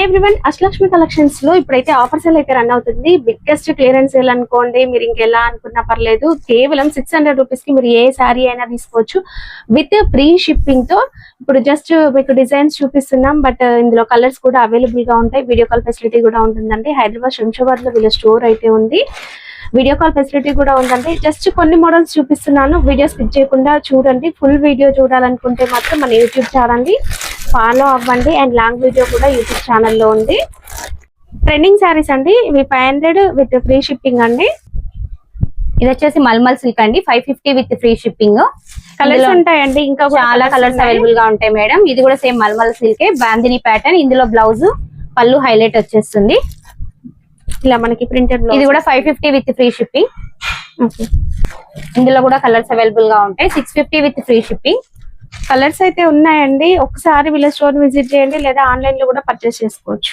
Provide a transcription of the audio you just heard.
Everyone, Ashtalakshmi collections లో ఇప్పుడైతే offer sale అయితే రన్ అవుతుంది. బిగ్గెస్ట్ క్లియరెన్స్ సేల్ అనుకోండి, మీరు ఇంకెలా అనుకున్నా పర్లేదు. కేవలం 600 రూపీస్ కి మీరు ఏ శారీ అయినా తీసుకోవచ్చు విత్ ఫ్రీ షిప్పింగ్ తో. ఇప్పుడు జస్ట్ మీకు డిజైన్స్ చూపిస్తున్నాం, బట్ ఇందులో కలర్స్ కూడా అవైలబుల్ గా ఉంటాయి. వీడియో కాల్ ఫెసిలిటీ కూడా ఉంటుందండి. హైదరాబాద్ శంషాబాద్ లో వీళ్ళ స్టోర్ అయితే ఉంది. వీడియో కాల్ ఫెసిలిటీ కూడా ఉందండి. జస్ట్ కొన్ని మోడల్స్ చూపిస్తున్నాను, వీడియో స్కిప్ చేయకుండా చూడండి. ఫుల్ వీడియో చూడాలనుకుంటే మాత్రం మన యూట్యూబ్ ఛానల్ ని ఫాలో అవ్వండి. అండ్ లాంగ్ వీడియో కూడా యూట్యూబ్ ఛానల్లో ఉంది. ట్రెండింగ్ శారీస్ అండి, ఇవి 500 విత్ ఫ్రీ షిప్పింగ్ అండి. ఇది వచ్చేసి మల్మల్ సిల్క్ అండి, 550 విత్ ఫ్రీ షిప్పింగ్. కలర్స్ ఉంటాయండి, ఇంకా చాలా కలర్స్ అవైలబుల్ గా ఉంటాయి మేడం. ఇది కూడా సేమ్ మల్మల్ సిల్కే, బాందిని ప్యాటర్న్. ఇందులో బ్లౌజ్ పళ్ళు హైలైట్ వచ్చేస్తుంది. ఇలా మనకి ప్రింటెడ్. ఇది కూడా 550 విత్ ఫ్రీ షిప్పింగ్. ఇందులో కూడా కలర్స్ అవైలబుల్ గా ఉంటాయి. 650 విత్ ఫ్రీ షిప్పింగ్. కలర్స్ అయితే ఉన్నాయండి. ఒకసారి వీళ్ళ స్టోర్ విజిట్ చేయండి, లేదా ఆన్లైన్ లో కూడా పర్చేస్ చేసుకోవచ్చు.